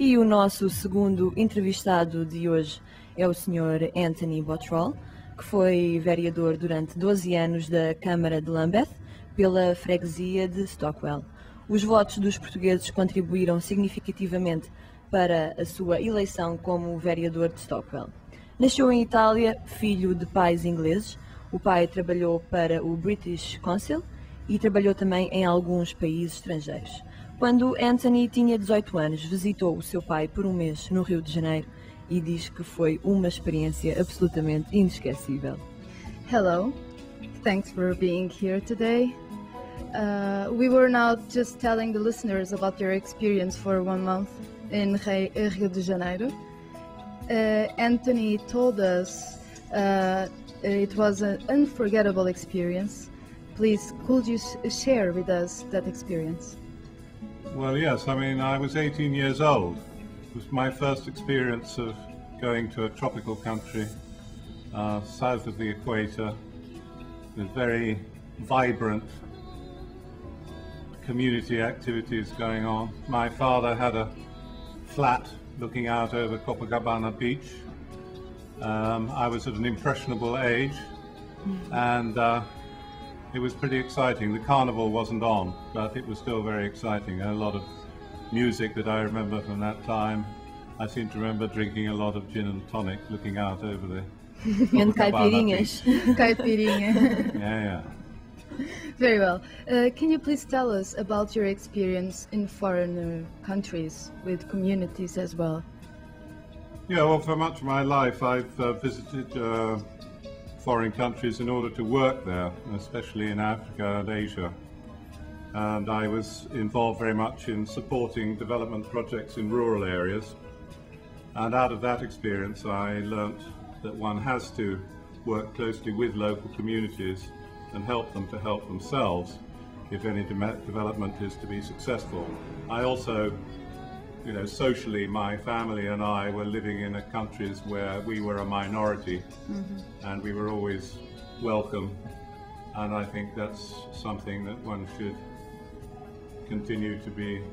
E o nosso segundo entrevistado de hoje é o Sr. Anthony Bottrall, que foi vereador durante 12 anos da Câmara de Lambeth pela freguesia de Stockwell. Os votos dos portugueses contribuíram significativamente para a sua eleição como vereador de Stockwell. Nasceu em Itália, filho de pais ingleses. O pai trabalhou para o British Council e trabalhou também em alguns países estrangeiros. Quando Anthony tinha 18 anos, visitou o seu pai por um mês no Rio de Janeiro e diz que foi uma experiência absolutamente inesquecível. Hello, thanks for being here today. We were now just telling the listeners about your experience for 1 month in Rio de Janeiro. Anthony told us it was an unforgettable experience. Please, could you share with us that experience? Well, yes, I mean, I was 18 years old. It was my first experience of going to a tropical country south of the equator with very vibrant community activities going on. My father had a flat looking out over Copacabana Beach. I was at an impressionable age, and it was pretty exciting. The carnival wasn't on, but it was still very exciting. A lot of music that I remember from that time. I seem to remember drinking a lot of gin and tonic, looking out over the And caipirinhas. Caipirinha. Yeah. Very well. Can you please tell us about your experience in foreign countries with communities as well? Yeah, well, for much of my life I've visited foreign countries in order to work there, especially in Africa and Asia. And I was involved very much in supporting development projects in rural areas. And out of that experience I learnt that one has to work closely with local communities and help them to help themselves if any development is to be successful. I also, socially, my family and I were living in countries where we were a minority, and we were always welcome, and I think that's something that one should continue to be,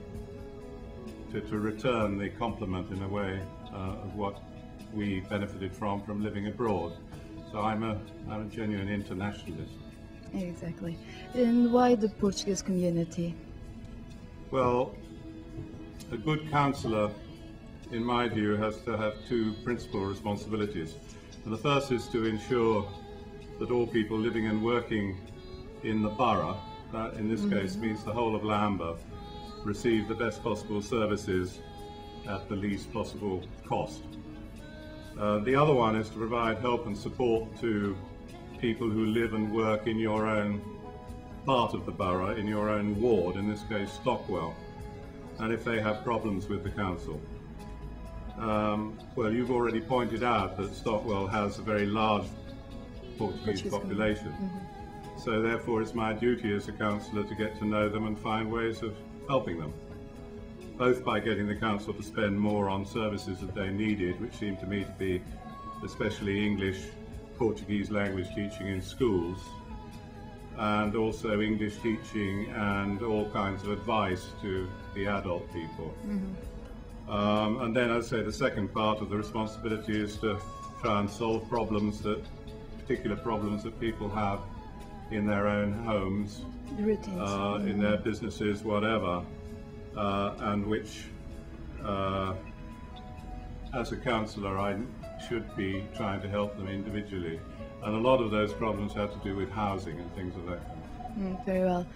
to return the compliment in a way of what we benefited from living abroad. So I'm a genuine internationalist. Exactly. And why the Portuguese community? Well, a good councillor, in my view, has to have two principal responsibilities. And the first is to ensure that all people living and working in the borough, that in this case means the whole of Lambeth, receive the best possible services at the least possible cost. The other one is to provide help and support to people who live and work in your own part of the borough, in your own ward, in this case Stockwell, and if they have problems with the council. Well, you've already pointed out that Stockwell has a very large Portuguese population, so therefore it's my duty as a councillor to get to know them and find ways of helping them, both by getting the council to spend more on services that they needed, which seem to me to be especially English, Portuguese language teaching in schools, and also English teaching and all kinds of advice to the adult people. And then, as I say, the second part of the responsibility is to try and solve particular problems that people have in their own homes, in their businesses, whatever, and which, as a councillor, I should be trying to help them individually. And a lot of those problems have to do with housing and things of that kind. Very well.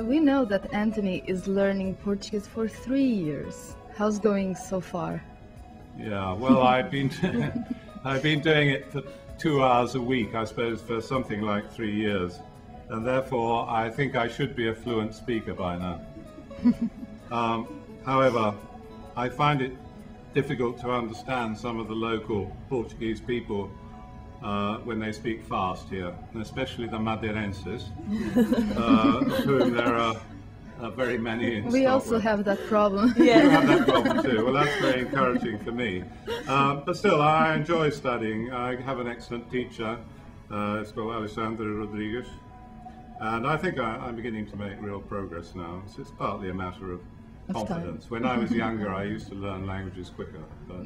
We know that Anthony is learning Portuguese for 3 years. How's going so far? Yeah, well, I've been doing it for 2 hours a week, I suppose, for something like 3 years. And therefore, I think I should be a fluent speaker by now. However, I find it difficult to understand some of the local Portuguese people when they speak fast here, and especially the Madeirenses, of whom there are very many in We also have that problem. You have that problem too. Well, that's very encouraging for me. But still, I enjoy studying. I have an excellent teacher. It's called Alexandre Rodrigues. And I think I'm beginning to make real progress now. So it's partly a matter of confidence. When I was younger, I used to learn languages quicker, but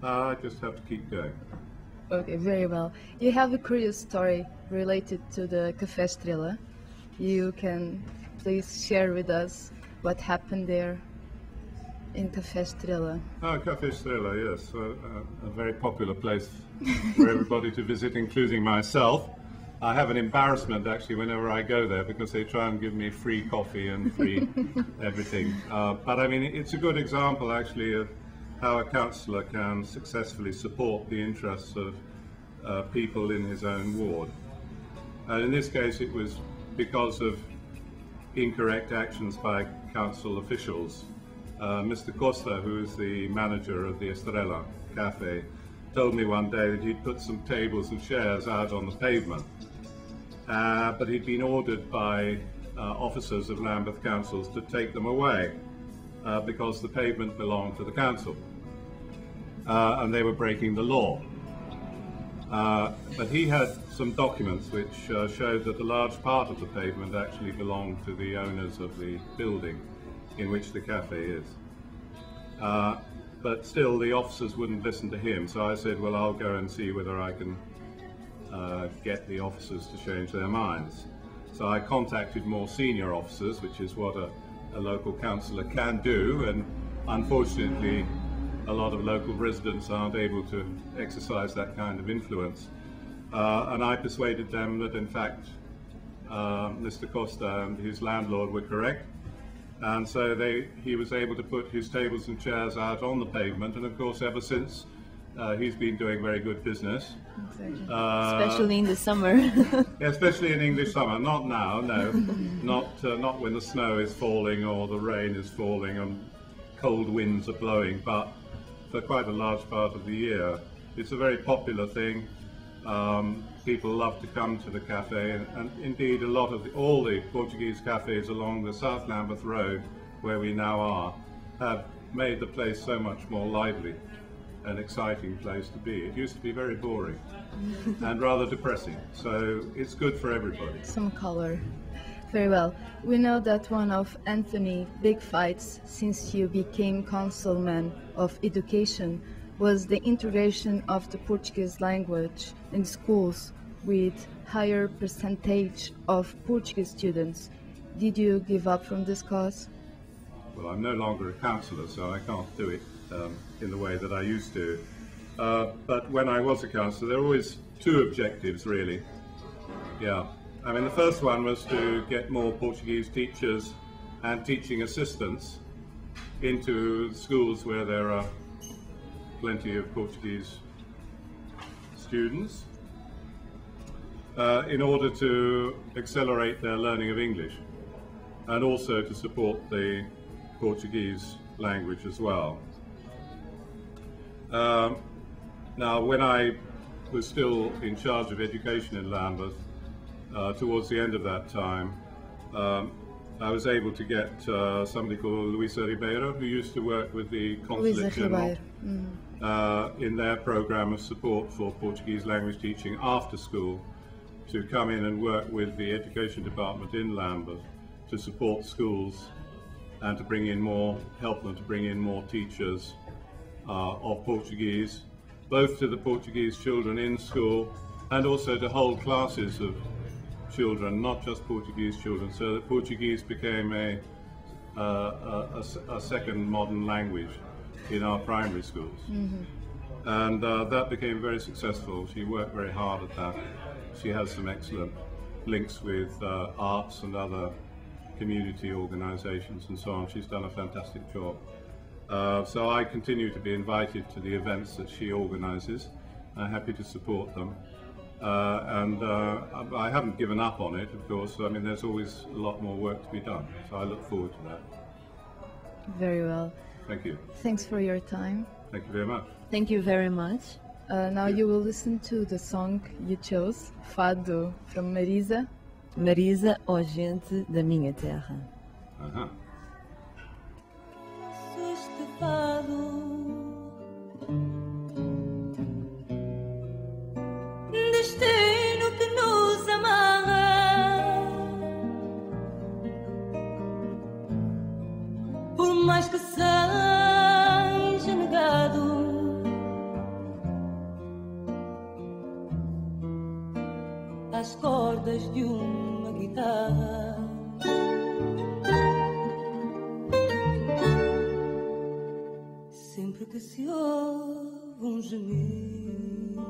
I just have to keep going. Okay, very well. You have a curious story related to the Café Estrela. You can please share with us what happened there in Café Estrela. Café Estrela, yes, a very popular place for everybody to visit, including myself. I have an embarrassment actually whenever I go there because they try and give me free coffee and free everything. But I mean, it's a good example actually of how a councillor can successfully support the interests of people in his own ward. And in this case, it was because of incorrect actions by council officials. Mr. Costa, who is the manager of the Estrela Cafe, told me one day that he'd put some tables and chairs out on the pavement. But he'd been ordered by officers of Lambeth councils to take them away because the pavement belonged to the council and they were breaking the law. But he had some documents which showed that a large part of the pavement actually belonged to the owners of the building in which the cafe is. But still the officers wouldn't listen to him, so I said, well, I'll go and see whether I can get the officers to change their minds. So I contacted more senior officers, which is what a local councillor can do, and unfortunately a lot of local residents aren't able to exercise that kind of influence. And I persuaded them that in fact Mr. Costa and his landlord were correct, and so he was able to put his tables and chairs out on the pavement, and of course ever since he's been doing very good business. Especially in the summer. Yeah, especially in English summer. Not now, no. Not when the snow is falling or the rain is falling and cold winds are blowing, but for quite a large part of the year. It's a very popular thing. People love to come to the cafe, and indeed all the Portuguese cafes along the South Lambeth Road, where we now are, have made the place so much more lively. An exciting place to be. It used to be very boring and rather depressing, so it's good for everybody. Some color. Very well. We know that one of Anthony's big fights since you became councilman of education was the integration of the Portuguese language in schools with higher percentage of Portuguese students. Did you give up from this cause? Well, I'm no longer a councillor, so I can't do it in the way that I used to. But when I was a councillor, there were always two objectives, really. Yeah. I mean, the first one was to get more Portuguese teachers and teaching assistants into schools where there are plenty of Portuguese students in order to accelerate their learning of English and also to support the Portuguese language as well. Now, when I was still in charge of education in Lambeth, towards the end of that time, I was able to get somebody called Luisa Ribeiro, who used to work with the Consulate General in their program of support for Portuguese language teaching after school, to come in and work with the education department in Lambeth to support schools and to bring in help them to bring in more teachers of Portuguese, both to the Portuguese children in school and also to hold classes of children, not just Portuguese children, so that Portuguese became a second modern language in our primary schools. Mm-hmm. And that became very successful. She worked very hard at that. She has some excellent links with arts and other community organizations and so on. She's done a fantastic job. So I continue to be invited to the events that she organizes. I'm happy to support them. And I haven't given up on it, of course. I mean, there's always a lot more work to be done. So I look forward to that. Very well. Thank you. Thanks for your time. Thank you very much. Thank you very much. Now you will listen to the song you chose, Fado, from Marisa. Marisa, ó gente da minha terra. Uh-huh. Destino que nos amarra, por mais às cordas de uma guitarra. Sempre que se ouve um gemido,